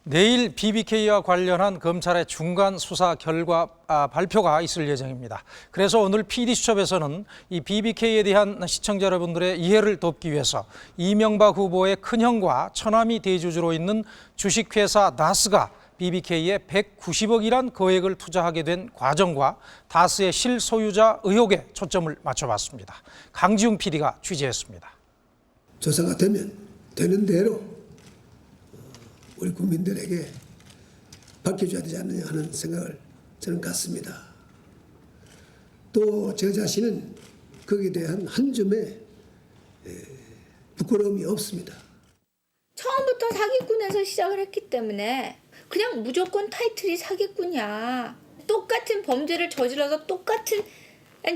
내일 BBK와 관련한 검찰의 중간 수사 결과 발표가 있을 예정입니다. 그래서 오늘 PD수첩에서는 이 BBK에 대한 시청자 여러분들의 이해를 돕기 위해서 이명박 후보의 큰형과 처남이 대주주로 있는 주식회사 다스가 BBK에 190억이란 거액을 투자하게 된 과정과 다스의 실소유자 의혹에 초점을 맞춰봤습니다. 강지훈 PD가 취재했습니다. 조사가 되는 대로 우리 국민들에게 밝혀줘야 되지 않느냐 하는 생각을 저는 갖습니다. 또 저 자신은 거기에 대한 한 점의 부끄러움이 없습니다. 처음부터 사기꾼에서 시작을 했기 때문에 그냥 무조건 타이틀이 사기꾼이야. 똑같은 범죄를 저질러서 똑같은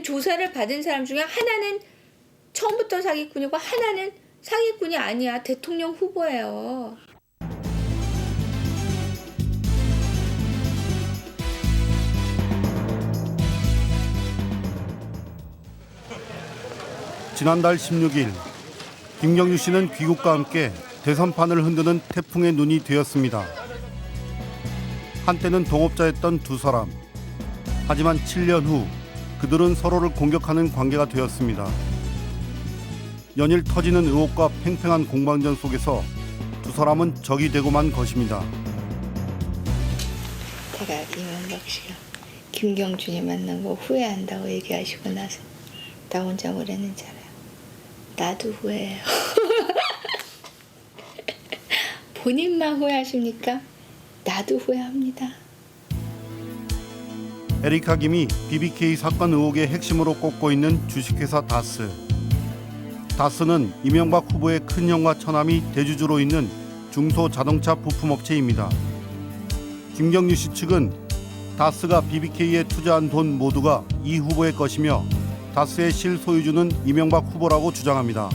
조사를 받은 사람 중에 하나는 처음부터 사기꾼이고 하나는 사기꾼이 아니야. 대통령 후보예요. 지난달 16일 김경주 씨는 귀국과 함께 대선판을 흔드는 태풍의 눈이 되었습니다. 한때는 동업자였던 두 사람. 하지만 7년 후 그들은 서로를 공격하는 관계가 되었습니다. 연일 터지는 의혹과 팽팽한 공방전 속에서 두 사람은 적이 되고만 것입니다. 제가 이명박 씨가 김경준이 만난 거 후회한다고 얘기하시고 나서 나 혼자 뭐랬는지 알아요? 나도 후회해요. 본인만 후회하십니까? 나도 후회합니다. 에리카 김이 BBK 사건 의혹의 핵심으로 꼽고 있는 주식회사 다스. 다스는 이명박 후보의 큰형과 처남이 대주주로 있는 중소자동차 부품업체입니다. 김경주 씨 측은 다스가 BBK에 투자한 돈 모두가 이 후보의 것이며 다스의 실소유주는 이명박 후보라고 주장합니다.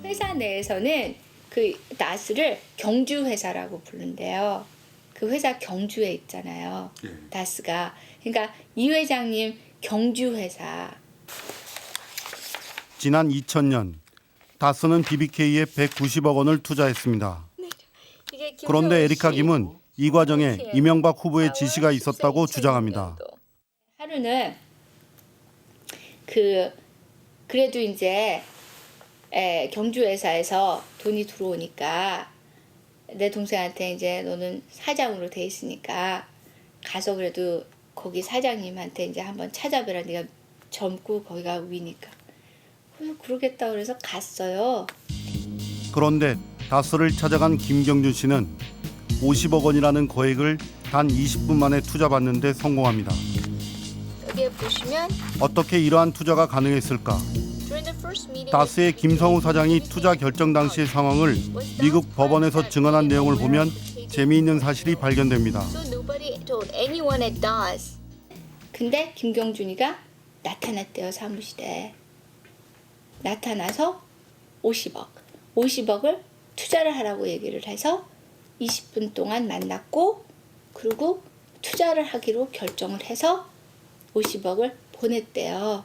회사 내에서는 그 다스를 경주 회사라고 부른대요. 그 회사 경주에 있잖아요. 다스가. 그러니까 이 회장님 경주 회사. 지난 2000년 다스는 BBK에 190억 원을 투자했습니다. 그런데 에리카 김은 이 과정에 이명박 후보의 지시가 있었다고 주장합니다. 하루는 그래도 이제 경주 회사에서 돈이 들어오니까 내 동생한테 이제 너는 사장으로 돼 있으니까 가서 그래도 거기 사장님한테 이제 한번 찾아뵈라. 네가 젊고 거기가 위니까. 그러겠다 그래서 갔어요. 그런데 다스를 찾아간 김경준 씨는 50억 원이라는 거액을 단 20분 만에 투자받는 데 성공합니다. 여기에 보시면 어떻게 이러한 투자가 가능했을까? 다스의 김성우 사장이 투자 결정 당시의 상황을 미국 법원에서 증언한 내용을 보면 재미있는 사실이 발견됩니다. 근데 김경준이가 나타났대요, 사무실에. 나타나서 50억을 투자를 하라고 얘기를 해서 20분 동안 만났고 그리고 투자를 하기로 결정을 해서 50억을 보냈대요.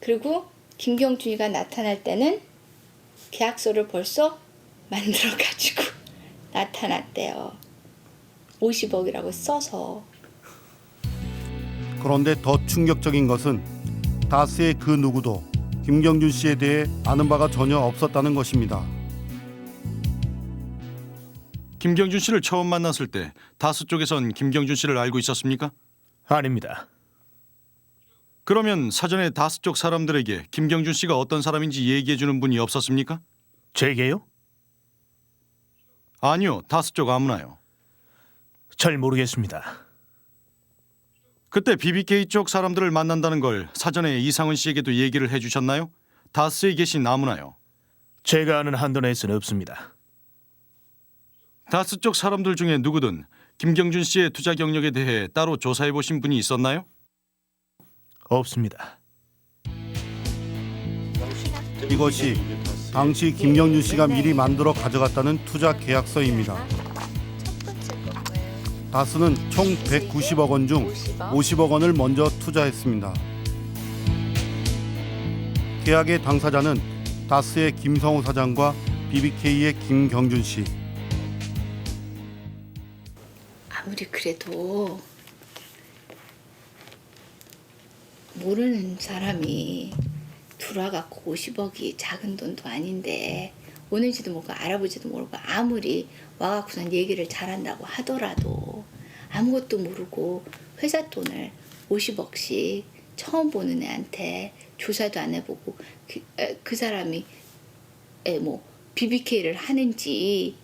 그리고 김경준이가 나타날 때는 계약서를 벌써 만들어가지고 나타났대요. 50억이라고 써서. 그런데 더 충격적인 것은 다스의 그 누구도 김경준 씨에 대해 아는 바가 전혀 없었다는 것입니다. 김경준 씨를 처음 만났을 때 다스 쪽에선 김경준 씨를 알고 있었습니까? 아닙니다. 그러면 사전에 다스 쪽 사람들에게 김경준 씨가 어떤 사람인지 얘기해 주는 분이 없었습니까? 제게요? 아니요, 다스 쪽 아무나요. 잘 모르겠습니다. 그때 BBK 쪽 사람들을 만난다는 걸 사전에 이상훈 씨에게도 얘기를 해주셨나요? 다스에 계신 아무나요. 제가 아는 한도 내에서는 없습니다. 다스 쪽 사람들 중에 누구든 김경준 씨의 투자 경력에 대해 따로 조사해 보신 분이 있었나요? 없습니다. 이것이 당시 김경준 씨가 미리 만들어 가져갔다는 투자 계약서입니다. 다스는 총 190억 원 중 50억 원을 먼저 투자했습니다. 계약의 당사자는 다스의 김성우 사장과 BBK의 김경준 씨. 아무리 그래도 모르는 사람이 들어와갖고 50억이 작은 돈도 아닌데 오는지도 모르고 알아보지도 모르고 아무리 와갖고선 얘기를 잘한다고 하더라도 아무것도 모르고 회사 돈을 50억씩 처음 보는 애한테 조사도 안 해보고 그 사람이 뭐 BBK를 하는지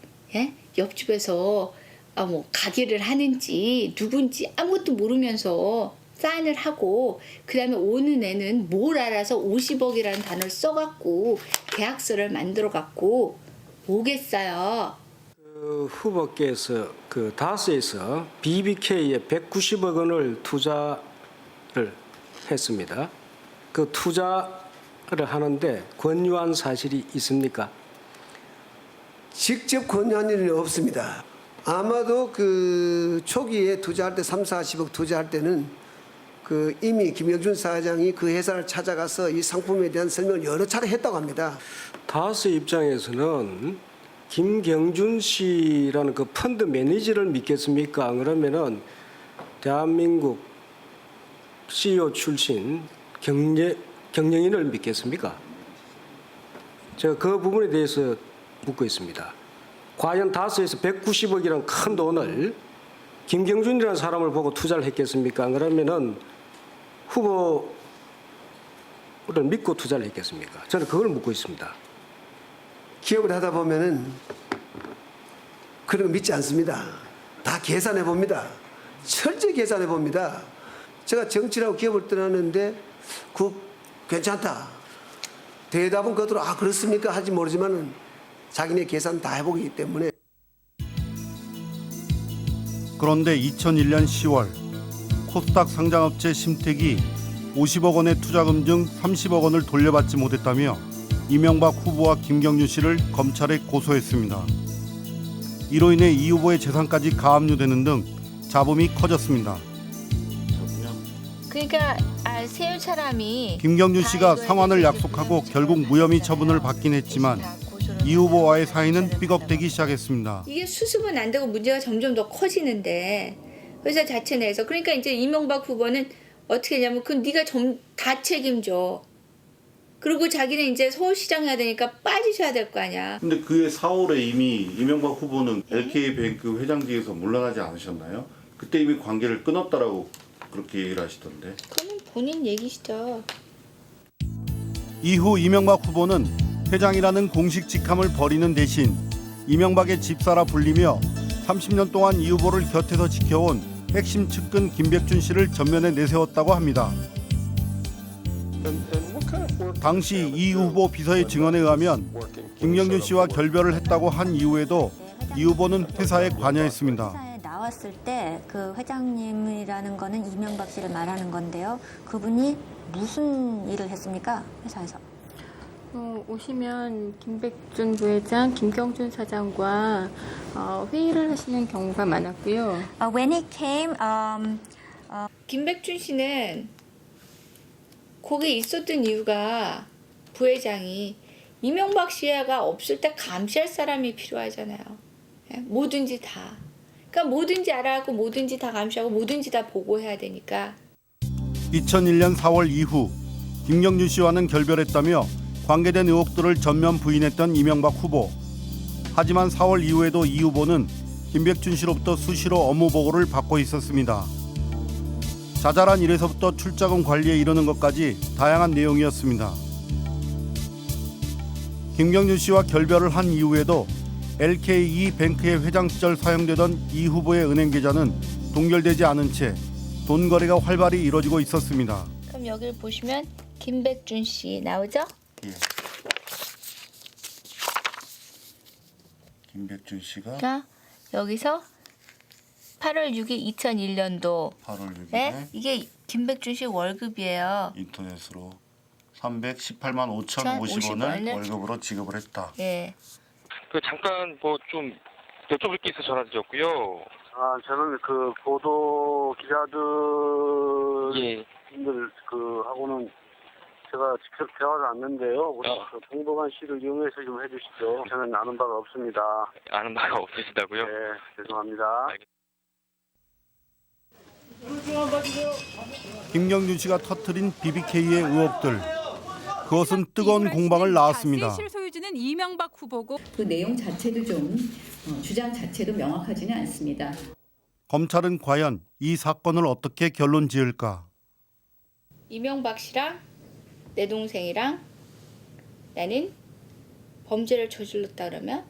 옆집에서 뭐 가게를 하는지 누군지 아무것도 모르면서 사인을 하고 그다음에 오는 애는 뭘 알아서 50억이라는 단어를 써갖고 계약서를 만들어갖고 오겠어요. 그 후보께서 그 다스에서 BBK에 190억 원을 투자를 했습니다. 그 투자를 하는데 권유한 사실이 있습니까? 직접 권유한 일은 없습니다. 아마도 그 초기에 투자할 때 3, 40억 투자할 때는 그 이미 김영준 사장이 그 회사를 찾아가서 이 상품에 대한 설명을 여러 차례 했다고 합니다. 다스 입장에서는 김경준 씨라는 그 펀드 매니저를 믿겠습니까? 그러면은 대한민국 CEO 출신 경영인을 믿겠습니까? 제가 그 부분에 대해서 묻고 있습니다. 과연 다스에서 190억이라는 큰 돈을 김경준이라는 사람을 보고 투자를 했겠습니까? 그러면은 후보를 믿고 투자를 했겠습니까? 저는 그걸 묻고 있습니다. 기업을 하다 보면은 그런 거 믿지 않습니다. 다 계산해 봅니다. 철저히 계산해 봅니다. 제가 정치라고 기업을 떠났는데 그 괜찮다. 대답은 그대로 그렇습니까? 하지 모르지만은 자기네 계산 다 해보기 때문에. 그런데 2001년 10월 코스닥 상장업체 심택이 50억 원의 투자금 중 30억 원을 돌려받지 못했다며 이명박 후보와 김경준 씨를 검찰에 고소했습니다. 이로 인해 이 후보의 재산까지 가압류되는 등 잡음이 커졌습니다. 그러니까 세운 사람이 김경준 씨가 상환을 약속하고 결국 무혐의 처분을 받긴 했지만 이 후보와의 사이는 삐걱대기 시작했습니다. 이게 수습은 안 되고 문제가 점점 더 커지는데 회사 자체 내에서 그러니까 이제 이명박 후보는 어떻게 했냐면 그 네가 다 책임져. 그리고 자기는 이제 서울시장 해야 되니까 빠지셔야 될 거 아니야. 근데 그해 4월에 이미 이명박 후보는 LK뱅크 회장직에서 물러나지 않으셨나요? 그때 이미 관계를 끊었다라고 그렇게 얘기를 하시던데. 그건 본인 얘기시죠. 이후 이명박 후보는 회장이라는 공식 직함을 버리는 대신 이명박의 집사라 불리며 30년 동안 이 후보를 곁에서 지켜온 핵심 측근 김백준 씨를 전면에 내세웠다고 합니다. 당시 이 후보 비서의 증언에 의하면 김경준 씨와 결별을 했다고 한 이후에도 이 후보는 회사에 관여했습니다. 회사에 나왔을 때 그 회장님이라는 거는 이명박 씨를 말하는 건데요. 그분이 무슨 일을 했습니까? 회사에서. 오시면 김백준 부회장, 김경준 사장과 회의를 하시는 경우가 많았고요. When he came, 김백준 씨는 거기 있었던 이유가 부회장이 이명박 씨가 없을 때 감시할 사람이 필요하잖아요. 뭐든지 다. 그러니까 뭐든지 알아갖고 뭐든지 다 감시하고 뭐든지 다 보고해야 되니까. 2001년 4월 이후 김경준 씨와는 결별했다며 관계된 의혹들을 전면 부인했던 이명박 후보. 하지만 4월 이후에도 이 후보는 김백준 씨로부터 수시로 업무 보고를 받고 있었습니다. 자잘한 일에서부터 출자금 관리에 이르는 것까지 다양한 내용이었습니다. 김경준 씨와 결별을 한 이후에도 LK뱅크의 회장 시절 사용되던 이 후보의 은행 계좌는 동결되지 않은 채 돈 거래가 활발히 이루어지고 있었습니다. 그럼 여기를 보시면 김백준 씨 나오죠? 예. 김백준 씨가 자, 여기서 8월 6일 2001년도 8월 6일에 네? 이게 김백준 씨 월급이에요. 인터넷으로 318만 5,050원을 월급으로 지급을 했다. 예. 그 잠깐 뭐 좀 여쭤볼 게 있어서 전화드렸고요. 저는 그 보도 기자들 하고는 제가 직접 대화를 났는데요. 우리 그 동동환 씨를 이용해서 좀 해주시죠. 저는 아는 바가 없습니다. 아는 바가 없으시다고요? 네, 죄송합니다. 김경준 씨가 터뜨린 BBK의 의혹들. 그것은 뜨거운 공방을 낳았습니다. 다스의 실소유주는 이명박 후보고 그 내용 자체도 좀 주장 자체도 명확하지는 않습니다. 검찰은 과연 이 사건을 어떻게 결론 지을까? 이명박 씨랑 내 동생이랑 나는 범죄를 저질렀다 그러면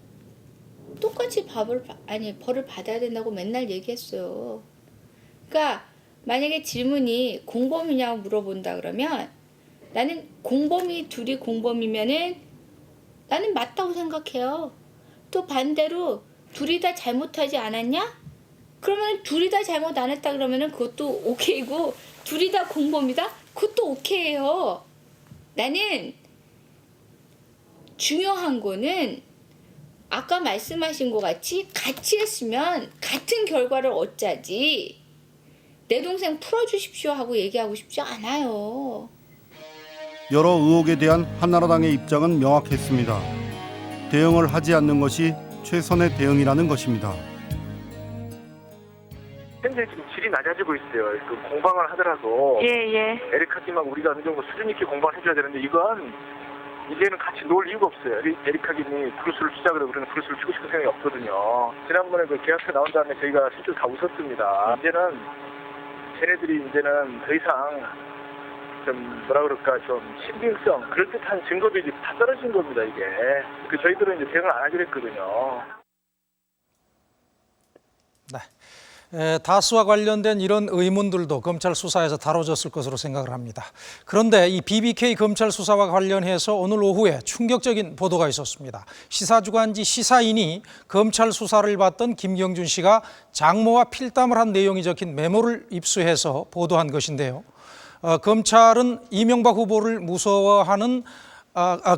똑같이 벌을 받아야 된다고 맨날 얘기했어요. 그러니까 만약에 질문이 공범이냐고 물어본다 그러면 나는 둘이 공범이면은 나는 맞다고 생각해요. 또 반대로 둘이 다 잘못하지 않았냐? 그러면 둘이 다 잘못 안 했다 그러면은 그것도 오케이고 둘이 다 공범이다? 그것도 오케이예요. 나는 중요한 거는 아까 말씀하신 것 같이 했으면 같은 결과를 얻자지 내 동생 풀어주십시오 하고 얘기하고 싶지 않아요. 여러 의혹에 대한 한나라당의 입장은 명확했습니다. 대응을 하지 않는 것이 최선의 대응이라는 것입니다. 현재 지금 질이 낮아지고 있어요. 그 공방을 하더라도 에리카님하고 우리가 어느 정도 수준 있게 공방을 해줘야 되는데 이건 이제는 같이 놀 이유가 없어요. 에리카님이 브루스를 치자 그러고 그러는 브루스를 치고 싶은 생각이 없거든요. 지난번에 그 계약서 나온 다음에 저희가 실제로 다 웃었습니다. 이제는 쟤네들이 더 이상 좀 좀 신빙성 그럴듯한 증거들이 다 떨어진 겁니다. 이게 저희들은 이제 대응을 안 하기로 했거든요. 네. 다스와 관련된 이런 의문들도 검찰 수사에서 다뤄졌을 것으로 생각을 합니다. 그런데 이 BBK 검찰 수사와 관련해서 오늘 오후에 충격적인 보도가 있었습니다. 시사주간지 시사인이 검찰 수사를 받던 김경준 씨가 장모와 필담을 한 내용이 적힌 메모를 입수해서 보도한 것인데요. 검찰은 이명박 후보를 무서워하는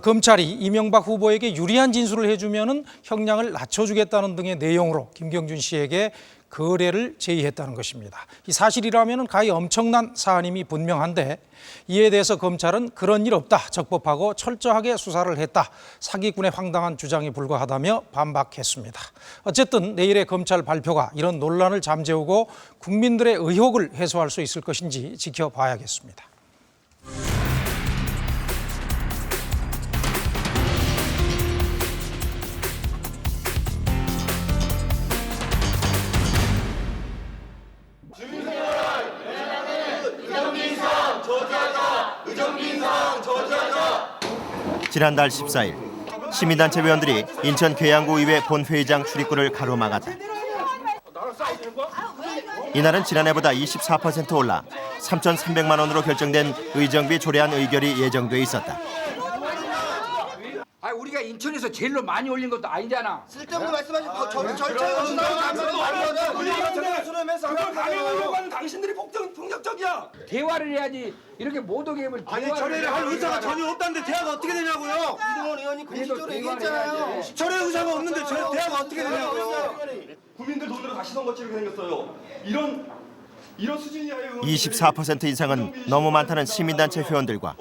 검찰이 이명박 후보에게 유리한 진술을 해주면은 형량을 낮춰주겠다는 등의 내용으로 김경준 씨에게 거래를 제의했다는 것입니다. 이 사실이라면 가히 엄청난 사안임이 분명한데 이에 대해서 검찰은 그런 일 없다, 적법하고 철저하게 수사를 했다, 사기꾼의 황당한 주장에 불과하다며 반박했습니다. 어쨌든 내일의 검찰 발표가 이런 논란을 잠재우고 국민들의 의혹을 해소할 수 있을 것인지 지켜봐야겠습니다. 지난달 14일 시민단체 회원들이 인천 계양구의회 본회의장 출입구를 가로막았다. 이날은 지난해보다 24% 올라 3,300만 원으로 결정된 의정비 조례안 의결이 예정돼 있었다. 우리가 인천에서 제일로 많이 올린 것도 아니잖아. 쓸데없는 말씀하시고 절차에 강행하려고 하는 당신들이 폭력적이야. 대화를 해야지. 이렇게 못 오게 하면 철회를 할 의사가 전혀 없다는데 대화가 어떻게 되냐고요. 이동원 의원이 공식적으로 얘기했잖아요. 철회 의사가 없는데 대화가 어떻게 되냐고요. 국민들 돈으로 다시 넣은 것처럼 생겼어요. 이런 수준이야. 24% 이상은 너무 많다는 시민단체 회원들과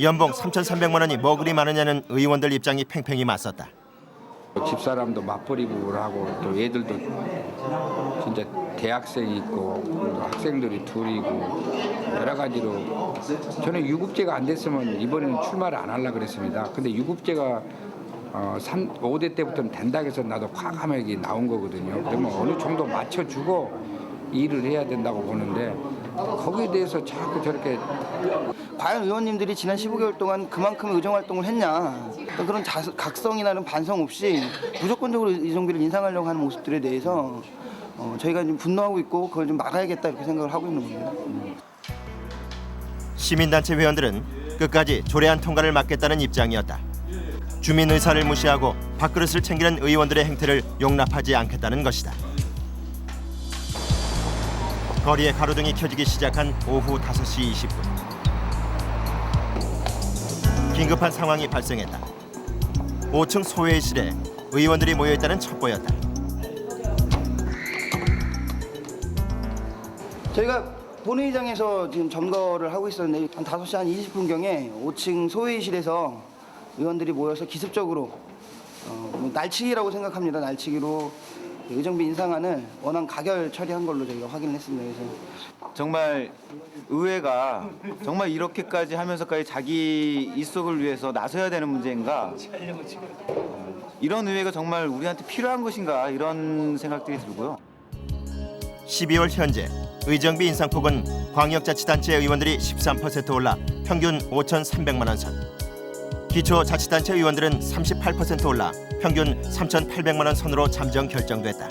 연봉 3,300만 원이 뭐 그리 많으냐는 의원들 입장이 팽팽히 맞섰다. 집사람도 맞벌이부를 하고 또 애들도 진짜 대학생이 있고 학생들이 둘이고 여러 가지로 저는 유급제가 안 됐으면 이번에는 출마를 안 하려고 그랬습니다. 근데 유급제가 5대 때부터는 된다고 해서 나도 과감하게 나온 거거든요. 그러면 어느 정도 맞춰주고 일을 해야 된다고 보는데 거기에 대해서 자꾸 저렇게 과연 의원님들이 지난 15개월 동안 그만큼 의정활동을 했냐, 그런 각성이나 반성 없이 무조건적으로 의정비를 인상하려고 하는 모습들에 대해서 저희가 좀 분노하고 있고 그걸 좀 막아야겠다 이렇게 생각을 하고 있는 겁니다. 시민단체 회원들은 끝까지 조례안 통과를 막겠다는 입장이었다. 주민 의사를 무시하고 밥그릇을 챙기는 의원들의 행태를 용납하지 않겠다는 것이다. 거리에 가로등이 켜지기 시작한 오후 5시 20분. 긴급한 상황이 발생했다. 5층 소회의실에 의원들이 모여있다는 첩보였다. 저희가 본회의장에서 지금 점거를 하고 있었는데 한 5시 한 20분경에 5층 소회의실에서 의원들이 모여서 기습적으로 날치기라고 생각합니다. 날치기로 의정비 인상안을 원안 가결 처리한 걸로 저희가 확인했습니다. 그래서 정말 의회가 정말 이렇게까지 하면서까지 자기 입속을 위해서 나서야 되는 문제인가? 이런 의회가 정말 우리한테 필요한 것인가? 이런 생각들이 들고요. 12월 현재 의정비 인상폭은 광역자치단체 의원들이 13% 올라 평균 5,300만 원 선. 기초자치단체 의원들은 38% 올라 평균 3,800만 원 선으로 잠정 결정됐다.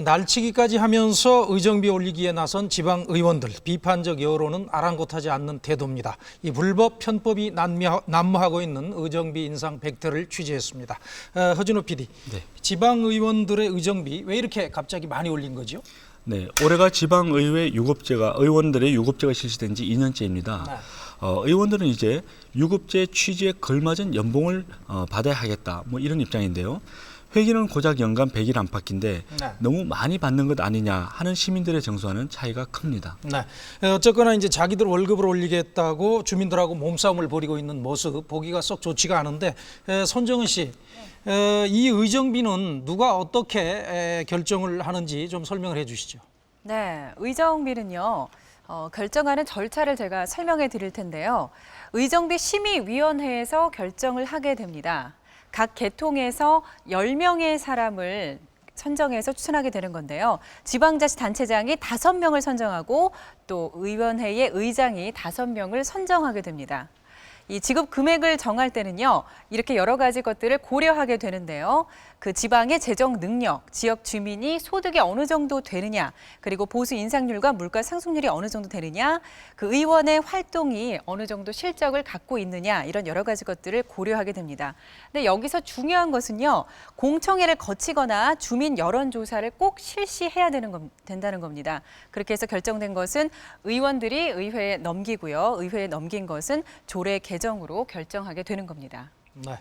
날치기까지 하면서 의정비 올리기에 나선 지방 의원들 비판적 여론은 아랑곳하지 않는 태도입니다. 이 불법 편법이 난무하고 있는 의정비 인상 백태를 취재했습니다. 허준호 PD, 네. 지방 의원들의 의정비 왜 이렇게 갑자기 많이 올린 거죠? 네, 올해가 지방의회 의원들의 유급제가 실시된 지 2년째입니다. 네. 의원들은 이제 유급제 취지에 걸맞은 연봉을 받아야 하겠다, 뭐 이런 입장인데요. 회기는 고작 연간 100일 안팎인데 네. 너무 많이 받는 것 아니냐 하는 시민들의 정서와는 차이가 큽니다. 네. 어쨌거나 이제 자기들 월급을 올리겠다고 주민들하고 몸싸움을 벌이고 있는 모습 보기가 썩 좋지가 않은데 손정은 씨, 이 의정비는 누가 어떻게 결정을 하는지 좀 설명을 해주시죠. 네, 의정비는요. 결정하는 절차를 제가 설명해 드릴 텐데요. 의정비 심의위원회에서 결정을 하게 됩니다. 각 계통에서 10명의 사람을 선정해서 추천하게 되는 건데요. 지방자치단체장이 5명을 선정하고 또 의원회의 의장이 5명을 선정하게 됩니다. 이 지급 금액을 정할 때는요, 이렇게 여러 가지 것들을 고려하게 되는데요. 그 지방의 재정 능력, 지역 주민이 소득이 어느 정도 되느냐, 그리고 보수 인상률과 물가 상승률이 어느 정도 되느냐, 그 의원의 활동이 어느 정도 실적을 갖고 있느냐, 이런 여러 가지 것들을 고려하게 됩니다. 근데 여기서 중요한 것은요, 공청회를 거치거나 주민 여론조사를 꼭 실시해야 된다는 겁니다. 그렇게 해서 결정된 것은 의원들이 의회에 넘기고요. 의회에 넘긴 것은 조례 개정으로 결정하게 되는 겁니다. 네.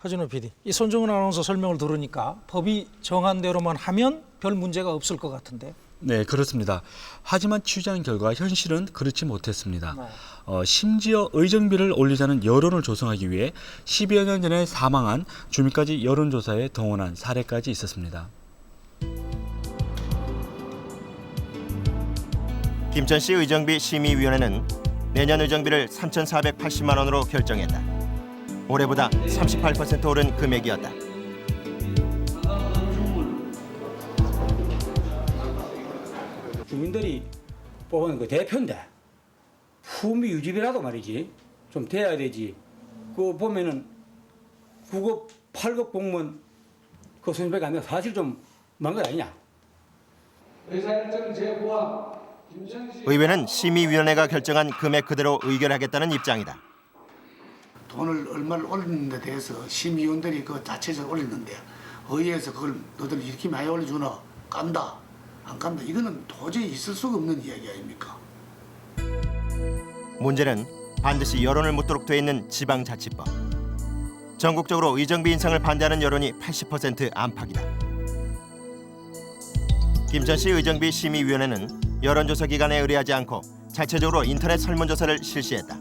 허준호 PD, 이 손정은 아나운서 설명을 들으니까 법이 정한 대로만 하면 별 문제가 없을 것 같은데. 네, 그렇습니다. 하지만 취재한 결과 현실은 그렇지 못했습니다. 네. 심지어 의정비를 올리자는 여론을 조성하기 위해 10여 년 전에 사망한 주민까지 여론조사에 동원한 사례까지 있었습니다. 김천시 의정비 심의위원회는 내년 의정비를 3,480만 원으로 결정했다. 올해보다 38% 오른 금액이었다. 주민들이 뽑은 그 대표인데 품위 유지비라도 말이지 좀 돼야 되지. 그거 보면은 9급, 8급 공무원 그 수준밖에 안 돼. 사실 좀 많은 것 아니냐. 의사일정 제보와 의회는 심의위원회가 결정한 금액 그대로 의결하겠다는 입장이다. 돈을 얼마를 올리는 데 대해서 심의위원들이 그 자체적으로 올렸는데 의회에서 그걸 너들 이렇게 많이 올려주나 깐다 안 깐다 이거는 도저히 있을 수가 없는 이야기 아닙니까? 문제는 반드시 여론을 묻도록 돼 있는 지방자치법. 전국적으로 의정비 인상을 반대하는 여론이 80% 안팎이다. 김천시 의정비 심의위원회는 여론조사 기관에 의뢰하지 않고 자체적으로 인터넷 설문조사를 실시했다.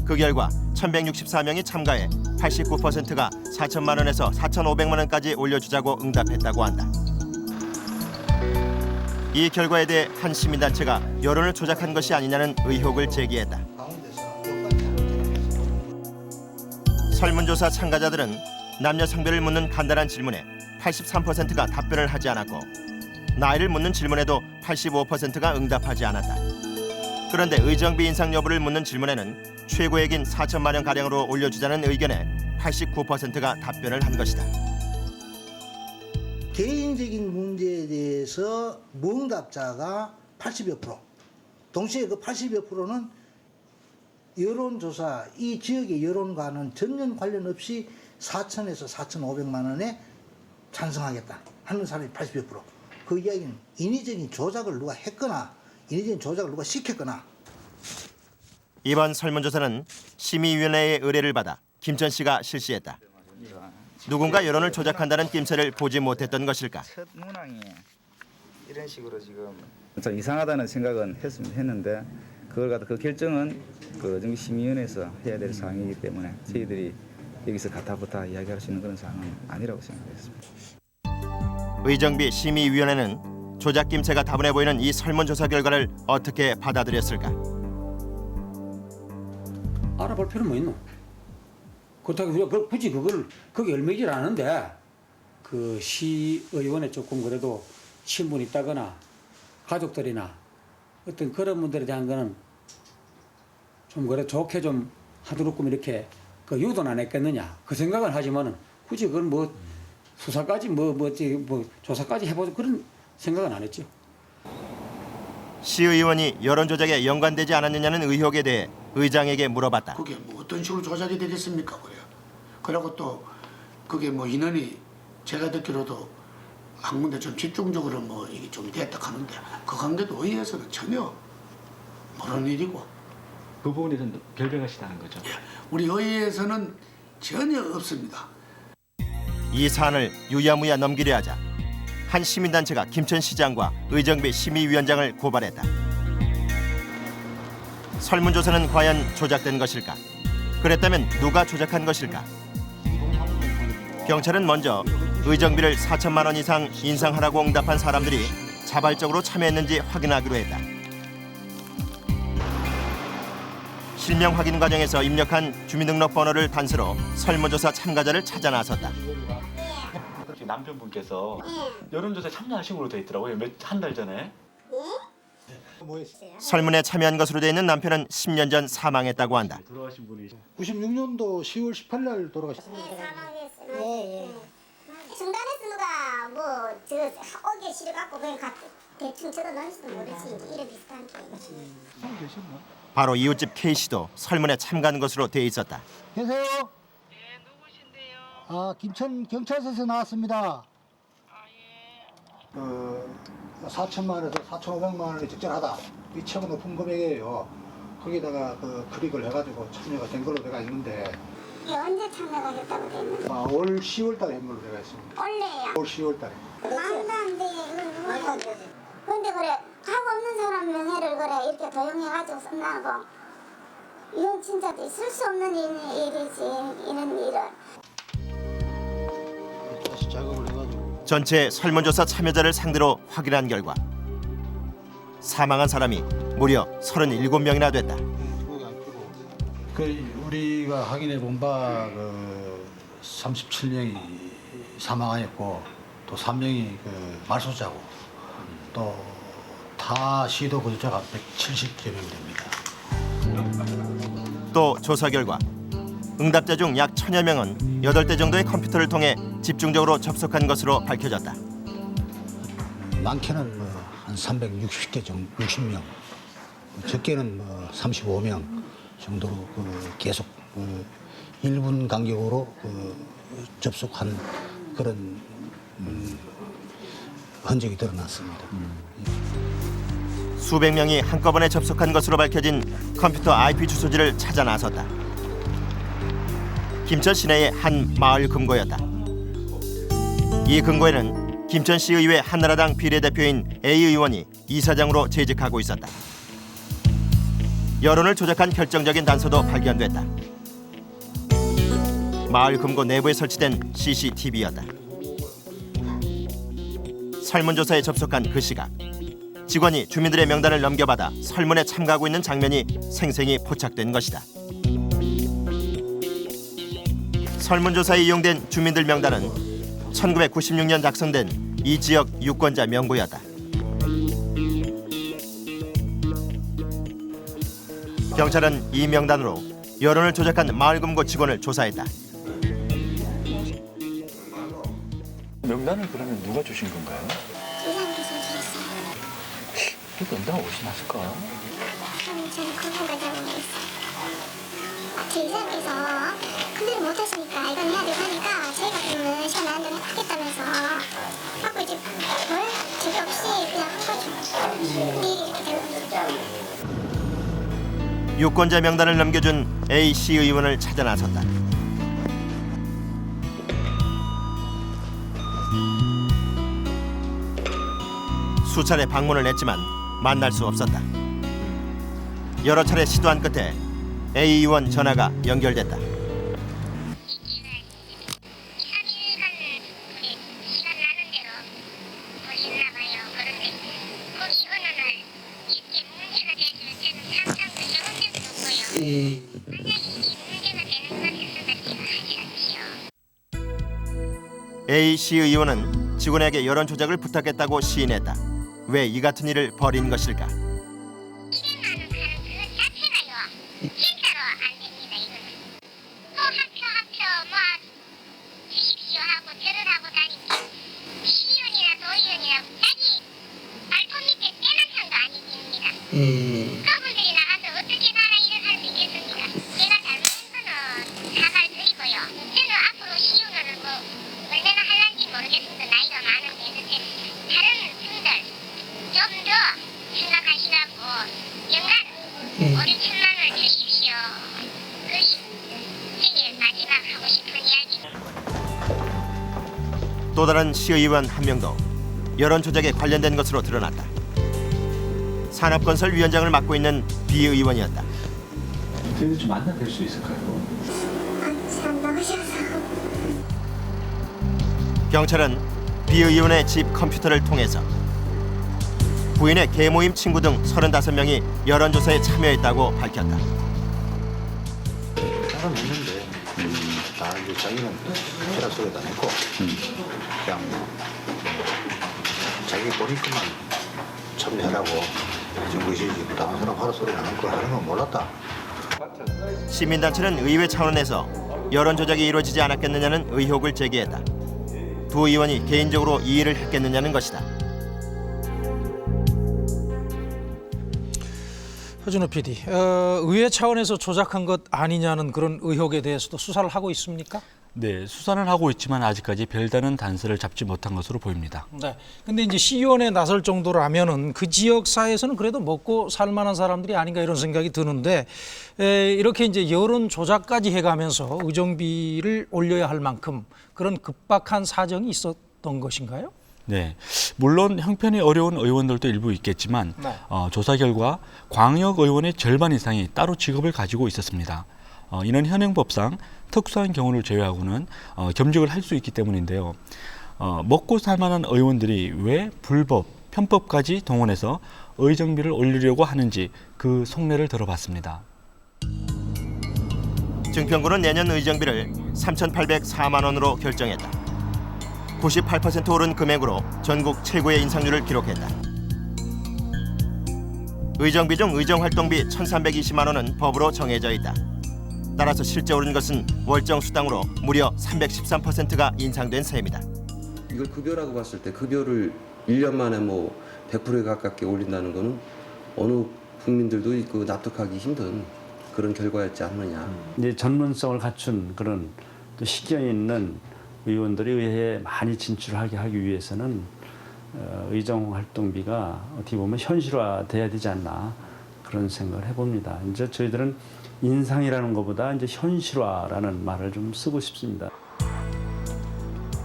그 결과 1,164명이 참가해 89%가 4천만 원에서 4,500만 원까지 올려주자고 응답했다고 한다. 이 결과에 대해 한 시민단체가 여론을 조작한 것이 아니냐는 의혹을 제기했다. 설문조사 참가자들은 남녀 성별을 묻는 간단한 질문에 83%가 답변을 하지 않았고 나이를 묻는 질문에도 85%가 응답하지 않았다. 그런데 의정비 인상 여부를 묻는 질문에는 최고액인 4천만 원 가량으로 올려주자는 의견에 89%가 답변을 한 것이다. 개인적인 문제에 대해서 무응답자가 80여 프로. 동시에 그 80여 프로는 여론조사, 이 지역의 여론과는 전혀 관련 없이 4천에서 4,500만 원에 찬성하겠다 하는 사람이 80여 프로. 그 이야기는 인위적인 조작을 누가 했거나 인위적인 조작을 누가 시켰거나. 이번 설문조사는 심의위원회의 의뢰를 받아 김천 씨가 실시했다. 누군가 여론을 조작한다는 낌새를 보지 못했던 것일까? 첫 문항이 이런 식으로 지금 좀 이상하다는 생각은 했는데 그걸 갖다 그 결정은 그 의정비 심의위원회에서 해야 될 사항이기 때문에 저희들이 여기서 가타부타 이야기할 수 있는 그런 상황은 아니라고 생각했습니다. 의정비 심의위원회는 조작 김새가 다분해 보이는 이 설문조사 결과를 어떻게 받아들였을까? 알아볼 필요는 뭐 있노? 그렇다고 우리가 굳이 그게 얼마이질 않은데 그 시의원에 조금 그래도 친분이 있다거나 가족들이나 어떤 그런 분들에 대한 거는 좀 그래 좋게 좀 하도록끔 이렇게 그 유도는 안 했겠느냐 그 생각은 하지만은 굳이 그걸 뭐 수사까지 뭐 조사까지 해보자 그런 생각은 안 했죠. 시의원이 여론 조작에 연관되지 않았느냐는 의혹에 대해 의장에게 물어봤다. 그게 뭐 어떤 식으로 조작이 되겠습니까, 그래요. 그리고 또 그게 뭐 인원이 제가 듣기로도 한 군데 좀 집중적으로 뭐 이게 좀 됐다 하는데 그 관계도 의회에서는 전혀 모르는 일이고. 그 부분에 대해서는 결백하시다는 거죠? 예, 우리 의회에서는 전혀 없습니다. 이 사안을 유야무야 넘기려 하자 한 시민단체가 김천시장과 의정비 심의위원장을 고발했다. 설문조사는 과연 조작된 것일까? 그랬다면 누가 조작한 것일까? 경찰은 먼저 의정비를 4천만 원 이상 인상하라고 응답한 사람들이 자발적으로 참여했는지 확인하기로 했다. 실명 확인 과정에서 입력한 주민등록번호를 단서로 설문조사 참가자를 찾아 나섰다. 남편분께서 여론조사에 참여하신 걸로 돼 있더라고요. 한 달 전에. 설문에 참여한 것으로 돼 있는 남편은 10년 전 사망했다고 한다. 돌아가신 분이 96년도 10월 18일 날 돌아가셨어요. 예. 중간에서 누가 뭐저 오기 싫어갖고 그냥 대충 저도 넣을지도 모르지 이런 비슷한 게. 바로 이웃집 K씨도 설문에 참가한 것으로 돼 있었다. 계세요? 예, 누구신데요? 아, 김천 경찰서에서 나왔습니다. 그 4천만 원에서 4,500만 원이 적절하다. 이 최고 높은 금액이에요. 거기다가 그 클릭을 해가지고 참여가 된 걸로 되어 있는데. 언제 참여가 됐다고 돼 있는? 올 10월 달에 한 걸로 되어 있습니다. 원래요? 올 10월 달에. 말도 안 돼. 이건 누구야? 근데 그래 하고 없는 사람 명예를 그래 이렇게 도용해가지고 쓴다고. 이건 진짜 있을 수 없는 일이지 이런 일은. 다시 작업을 해가지고. 전체 설문조사 참여자를 상대로 확인한 결과 사망한 사람이 무려 37명이나 됐다. 그 우리가 확인해 본 바 그 37명이 사망하였고 또 3명이 그 말소자고 또 타 시도 거주자가 170여 명 됩니다. 또 조사 결과 응답자 중 약 1000여 명은 8대 정도의 컴퓨터를 통해 집중적으로 접속한 것으로 밝혀졌다. 많게는 뭐 한 360개 정도, 60명, 적게는 뭐 35명 정도로 그 계속 1분 간격으로 접속한 그런 흔적이 드러났습니다. 수백 명이 한꺼번에 접속한 것으로 밝혀진 컴퓨터 IP 주소지를 찾아 나섰다. 김천 시내의 한 마을 금고였다. 이 금고에는 김천시의회 한나라당 비례대표인 A 의원이 이사장으로 재직하고 있었다. 여론을 조작한 결정적인 단서도 발견됐다. 마을 금고 내부에 설치된 CCTV였다. 설문조사에 접속한 그 시각 직원이 주민들의 명단을 넘겨받아 설문에 참가하고 있는 장면이 생생히 포착된 것이다. 설문조사에 이용된 주민들 명단은 1996년 작성된 이 지역 유권자 명부였다. 경찰은 이 명단으로 여론을 조작한 마을금고 직원을 조사했다. 명단을 그러면 누가 주신 건가요? 이사님께서 주셨어요. 그 명단은 어디서 났을까? 저는 그분과 잘 모르겠어요. 제 이사님께서 클릭을 못하시니까 이건 해야 되고 하니까 저희가 그러면 시간 나는 동안 하겠다면서 하고 이제 뭘 제기 없이 그냥 한 거죠. 이렇게 된 거죠. 유권자 명단을 넘겨준 A씨 의원을 찾아 나섰다. 수차례 방문을 했지만 만날 수 없었다. 여러 차례 시도한 끝에 A 의원 전화가 연결됐다. A씨 의원은 직원에게 여론 조작을 부탁했다고 시인했다. 왜 이 같은 일을 벌인 것일까? 그분들이 나가서 어떻게 나라 일을 할 수 있겠습니까? 제가 잘못한 거는 사과를 드리고요. 저는 앞으로 시윤을 뭐 얼마나 할란지 모르겠습니다. 나이가 많은데 다른 분들 좀 더 생각하시라고 연간 5,000만 원을 주십시오. 그게 제게 마지막 하고 싶은 이야기. 또 다른 시의원 한 명도 여론 조작에 관련된 것으로 드러났다. 산업건설위원장을 맡고 있는 비 의원이었다. 저희도 좀 만나뵐 수 있을까요? 안 나가셔서. 경찰은 비 의원의 집 컴퓨터를 통해서 부인의 계모임 친구 등 35명이 여론조사에 참여했다고 밝혔다. 따로 냈는데 다 이제 자기는 계란 소리도 안 했고 그냥 자기 보니까만 참여하라고 해준 것이지 다른 사람 하루 소리 나는 걸 하는 건 몰랐다. 시민단체는 의회 차원에서 여론 조작이 이루어지지 않았겠느냐는 의혹을 제기했다. 두 의원이 개인적으로 이 일을 했겠느냐는 것이다. 허준호 PD, 의회 차원에서 조작한 것 아니냐는 그런 의혹에 대해서도 수사를 하고 있습니까? 네, 수사는 하고 있지만 아직까지 별다른 단서를 잡지 못한 것으로 보입니다. 네. 근데 이제 시의원에 나설 정도라면은 그 지역 사회에서는 그래도 먹고 살 만한 사람들이 아닌가 이런 생각이 드는데 이렇게 이제 여론 조작까지 해가면서 의정비를 올려야 할 만큼 그런 급박한 사정이 있었던 것인가요? 네, 물론 형편이 어려운 의원들도 일부 있겠지만 네. 조사 결과 광역 의원의 절반 이상이 따로 직업을 가지고 있었습니다. 이는 현행법상 특수한 경우를 제외하고는 겸직을 할 수 있기 때문인데요. 먹고 살만한 의원들이 왜 불법, 편법까지 동원해서 의정비를 올리려고 하는지 그 속내를 들어봤습니다. 증평구는 내년 의정비를 3,804만 원으로 결정했다. 98% 오른 금액으로 전국 최고의 인상률을 기록했다. 의정비 중 의정활동비 1,320만 원은 법으로 정해져 있다. 따라서 실제 오른 것은 월정 수당으로 무려 313%가 인상된 셈이다. 이걸 급여라고 봤을 때 급여를 1년 만에 뭐 100%에 가깝게 올린다는 거는 어느 국민들도 그 납득하기 힘든 그런 결과였지 않느냐. 이제 전문성을 갖춘 그런 또 식견 있는 의원들이 의회에 많이 진출하게 하기 위해서는 의정 활동비가 어떻게 보면 현실화돼야 되지 않나 그런 생각을 해봅니다. 이제 저희들은 인상이라는 것보다 이제 현실화라는 말을 좀 쓰고 싶습니다.